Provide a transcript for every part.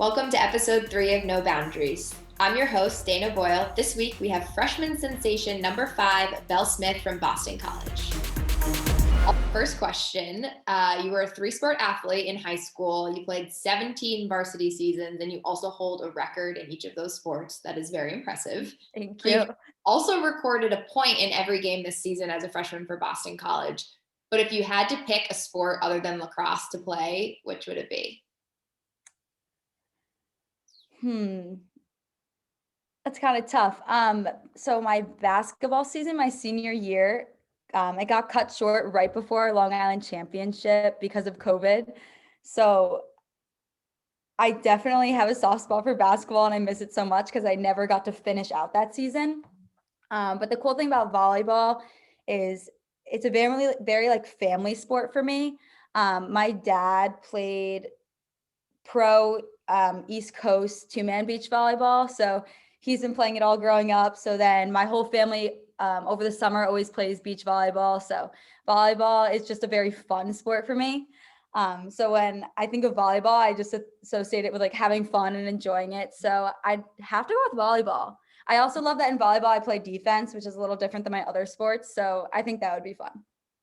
Welcome to episode 3 of No Boundaries. I'm your host, Dana Boyle. This week we have freshman sensation number 5, BELLE Smith from Boston College. First question, you were a 3-sport athlete in high school. You played 17 varsity seasons, and you also hold a record in each of those sports. That is very impressive. Thank you. You've also recorded a point in every game this season as a freshman for Boston College. But if you had to pick a sport other than lacrosse to play, which would it be? That's kind of tough. So my basketball season, my senior year, it got cut short right before our Long Island championship because of COVID. So I definitely have a soft spot for basketball and I miss it so much because I never got to finish out that season. But the cool thing about volleyball is it's a very like family sport for me. My dad played pro East Coast 2-man beach volleyball. So he's been playing it all growing up. So then my whole family over the summer always plays beach volleyball. So volleyball is just a very fun sport for me. So when I think of volleyball, I just associate it with like having fun and enjoying it. So I'd have to go with volleyball. I also love that in volleyball, I play defense, which is a little different than my other sports. So I think that would be fun.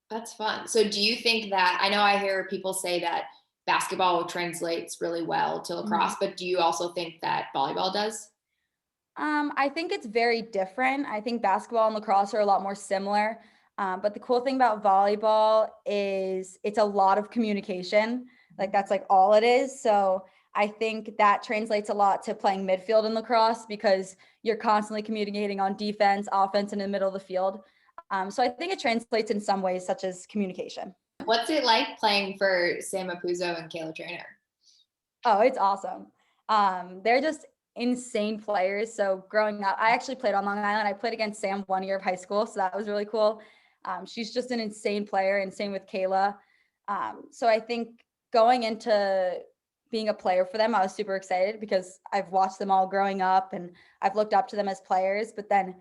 That's fun. So do you think that, I know I hear people say that basketball translates really well to lacrosse, but do you also think that volleyball does? I think it's very different. I think basketball and lacrosse are a lot more similar. But the cool thing about volleyball is it's a lot of communication. Like that's like all it is. So I think that translates a lot to playing midfield in lacrosse because you're constantly communicating on defense, offense, and in the middle of the field. So I think it translates in some ways, such as communication. What's it like playing for Sam Apuzzo and Kayla Trainer? Oh, it's awesome. They're just insane players. So growing up, I actually played on Long Island. I played against Sam 1 year of high school, so that was really cool. She's just an insane player, and same with Kayla. So I think going into being a player for them, I was super excited because I've watched them all growing up and I've looked up to them as players. But then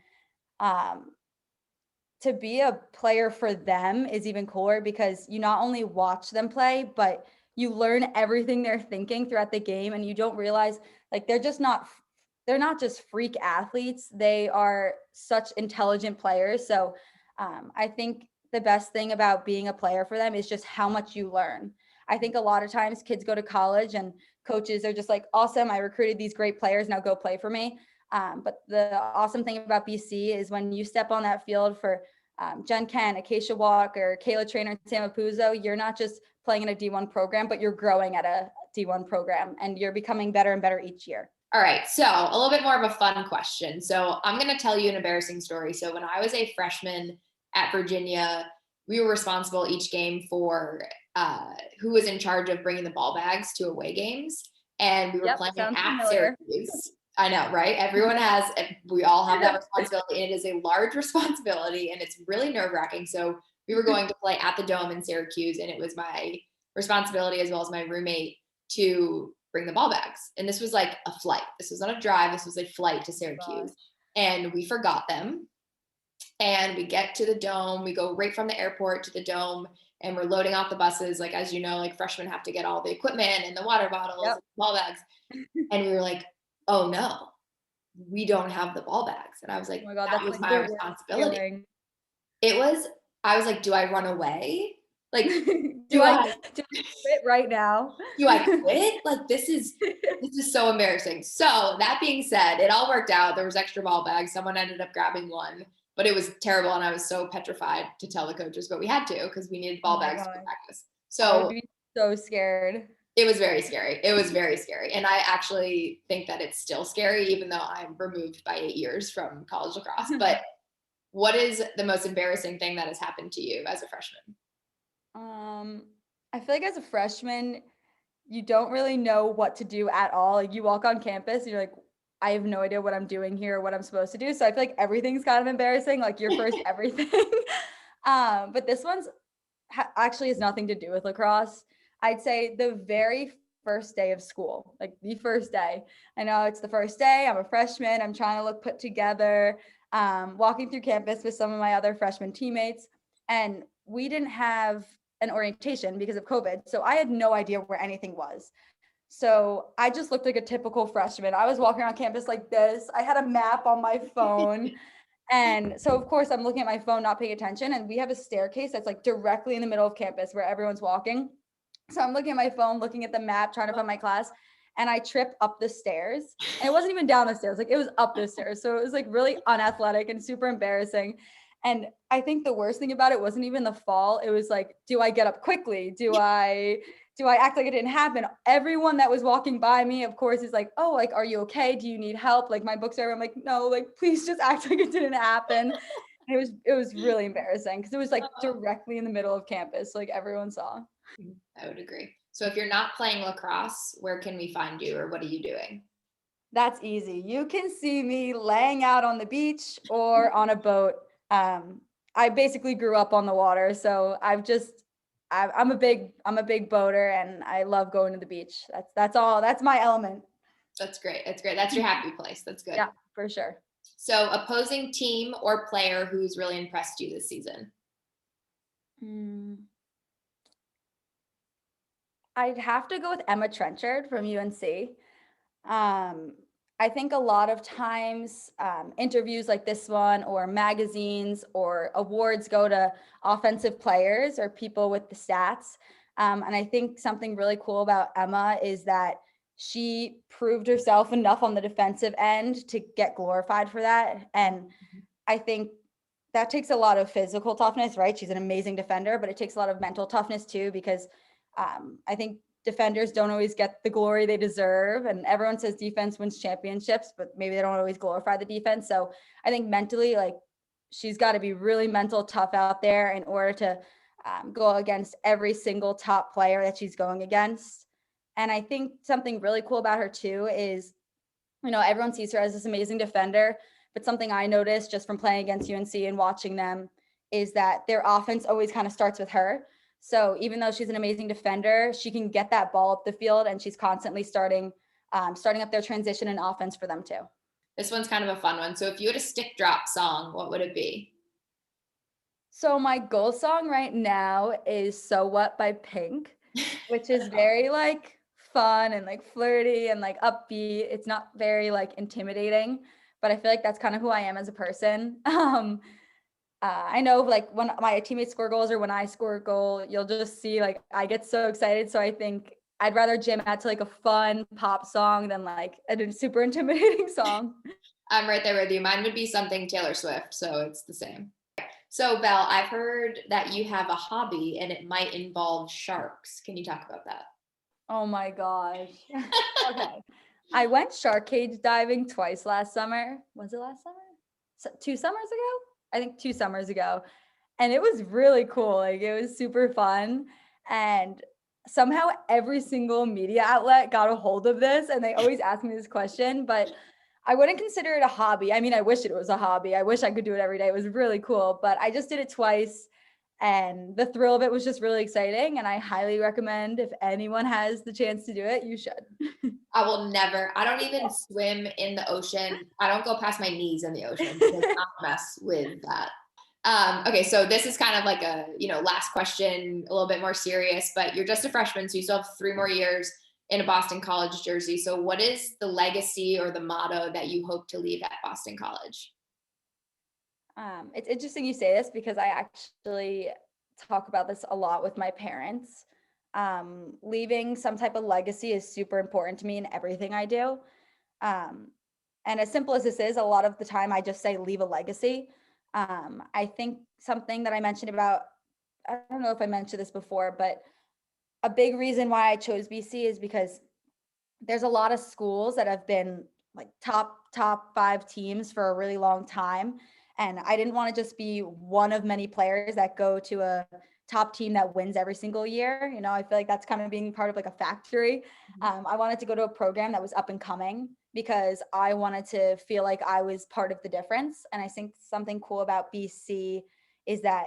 to be a player for them is even cooler because you not only watch them play, but you learn everything they're thinking throughout the game, and you don't realize like they're not just freak athletes. They are such intelligent players. So I think the best thing about being a player for them is just how much you learn. I think a lot of times kids go to college and coaches are just like, awesome, I recruited these great players, now go play for me. But the awesome thing about BC is when you step on that field for Jen Ken, Acacia Walker, Kayla Trainer, and Sam Apuzzo, you're not just playing in a D1 program, but you're growing at a D1 program and you're becoming better and better each year. All right, so a little bit more of a fun question. So I'm going to tell you an embarrassing story. So when I was a freshman at Virginia, we were responsible each game for who was in charge of bringing the ball bags to away games. And we were playing at familiar. Syracuse. I know, right? We all have that responsibility, and it is a large responsibility, and it's really nerve-wracking. So we were going to play at the Dome in Syracuse, and it was my responsibility as well as my roommate to bring the ball bags. And this was like a flight. This was not a drive. This was a flight to Syracuse. And we forgot them. And we get to the Dome. We go right from the airport to the Dome, and we're loading off the buses. Like, as you know, like freshmen have to get all the equipment and the water bottles and the ball bags. And we were like, oh no, we don't have the ball bags. And I was like, oh my God, that was my responsibility. I was like, do I run away? Like, do I quit right now? Do I quit? Like, this is so embarrassing. So that being said, it all worked out. There was extra ball bags. Someone ended up grabbing one, but it was terrible. And I was so petrified to tell the coaches, but we had to, because we needed ball bags for practice. So I would be so scared. It was very scary. It was very scary. And I actually think that it's still scary, even though I'm removed by 8 years from college lacrosse. But what is the most embarrassing thing that has happened to you as a freshman? I feel like as a freshman, you don't really know what to do at all. Like you walk on campus, and you're like, I have no idea what I'm doing here or what I'm supposed to do. So I feel like everything's kind of embarrassing, like your first everything. But this one's actually has nothing to do with lacrosse. I'd say the very first day of school, like the first day. I know it's the first day. I'm a freshman. I'm trying to look put together, walking through campus with some of my other freshman teammates. And we didn't have an orientation because of COVID. So I had no idea where anything was. So I just looked like a typical freshman. I was walking around campus like this. I had a map on my phone. And so of course I'm looking at my phone, not paying attention. And we have a staircase that's like directly in the middle of campus where everyone's walking. So I'm looking at my phone, looking at the map, trying to find my class. And I trip up the stairs. And it wasn't even down the stairs, like it was up the stairs. So it was like really unathletic and super embarrassing. And I think the worst thing about it wasn't even the fall. It was like, do I get up quickly? Do I act like it didn't happen? Everyone that was walking by me, of course, is like, oh, like, are you okay? Do you need help? Like my books are, I'm like, no, like, please just act like it didn't happen. And it was really embarrassing because it was like directly in the middle of campus, like everyone saw. I would agree. So if you're not playing lacrosse, where can we find you or what are you doing? That's easy. You can see me laying out on the beach or on a boat. I basically grew up on the water, so I'm a big boater and I love going to the beach. That's all. That's my element. That's great. That's great. That's your happy place. That's good. Yeah, for sure. So opposing team or player who's really impressed you this season? Mm, I'd have to go with Emma Trenchard from UNC. Um, I think a lot of times interviews like this one or magazines or awards go to offensive players or people with the stats. And I think something really cool about Emma is that she proved herself enough on the defensive end to get glorified for that. And I think that takes a lot of physical toughness, right? She's an amazing defender, but it takes a lot of mental toughness too, because I think defenders don't always get the glory they deserve. And everyone says defense wins championships, but maybe they don't always glorify the defense. So I think mentally, like, she's got to be really mental tough out there in order to go against every single top player that she's going against. And I think something really cool about her too is, everyone sees her as this amazing defender, but something I noticed just from playing against UNC and watching them is that their offense always kind of starts with her. So even though she's an amazing defender, she can get that ball up the field, and she's constantly starting up their transition and offense for them too. This one's kind of a fun one. So if you had a stick drop song, what would it be? So my goal song right now is "So What" by Pink, which is very like fun and like flirty and like upbeat. It's not very like intimidating, but I feel like that's kind of who I am as a person. I know like when my teammates score goals or when I score a goal, you'll just see like I get so excited. So I think I'd rather jam out to like a fun pop song than like a super intimidating song. I'm right there with you. Mine would be something Taylor Swift, so it's the same. So Belle, I've heard that you have a hobby and it might involve sharks. Can you talk about that? Oh my gosh. Okay. I went shark cage diving twice last summer. Was it last summer? 2 summers ago? I think 2 summers ago. And it was really cool. Like it was super fun. And somehow every single media outlet got a hold of this and they always ask me this question, but I wouldn't consider it a hobby. I mean, I wish it was a hobby. I wish I could do it every day. It was really cool, but I just did it twice and the thrill of it was just really exciting. And I highly recommend if anyone has the chance to do it, you should. I will never, I don't even swim in the ocean. I don't go past my knees in the ocean because I'll mess with that. Okay, so this is kind of like a, last question, a little bit more serious, but you're just a freshman, so you still have 3 more years in a Boston College jersey. So what is the legacy or the motto that you hope to leave at Boston College? It's interesting you say this because I actually talk about this a lot with my parents. Leaving some type of legacy is super important to me in everything I do. Um, and as simple as this is, a lot of the time I just say leave a legacy. I think something that I mentioned about, I don't know if I mentioned this before, but a big reason why I chose BC is because there's a lot of schools that have been like top 5 teams for a really long time, and I didn't want to just be one of many players that go to a top team that wins every single year. I feel like that's kind of being part of like a factory. I wanted to go to a program that was up and coming because I wanted to feel like I was part of the difference. And I think something cool about BC is that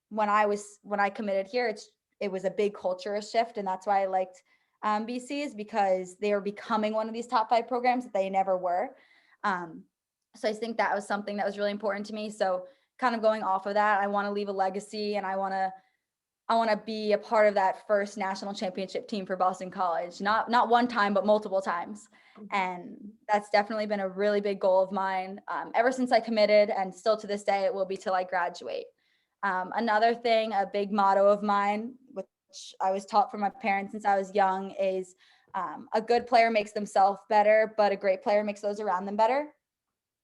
when I committed here, it was a big culture shift, and that's why I liked BC, is because they are becoming one of these top 5 programs that they never were. Um, so I think that was something that was really important to me. So kind of going off of that, I want to leave a legacy, and I want to I want to be a part of that first national championship team for Boston College, not one time, but multiple times. And that's definitely been a really big goal of mine ever since I committed, and still to this day, it will be till I graduate. Another thing, a big motto of mine, which I was taught from my parents since I was young, is a good player makes themselves better, but a great player makes those around them better.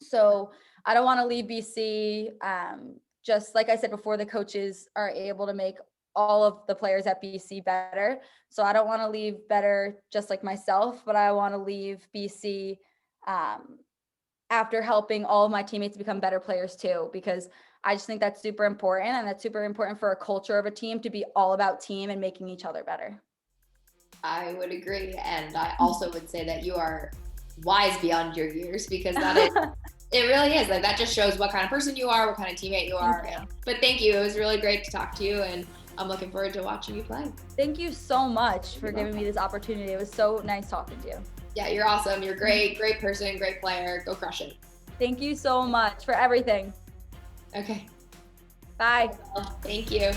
So I don't want to leave BC. Just like I said before, the coaches are able to make all of the players at BC better. So I don't want to leave better just like myself, but I want to leave BC after helping all of my teammates become better players too, because I just think that's super important. And that's super important for a culture of a team to be all about team and making each other better. I would agree. And I also would say that you are wise beyond your years, because that is, it really is. Like, that just shows what kind of person you are, what kind of teammate you are. But thank you. It was really great to talk to you, and I'm looking forward to watching you play. Thank you so much for giving me this opportunity. It was so nice talking to you. Yeah, you're awesome. You're great, great person, great player. Go crush it. Thank you so much for everything. Okay. Bye. Thank you.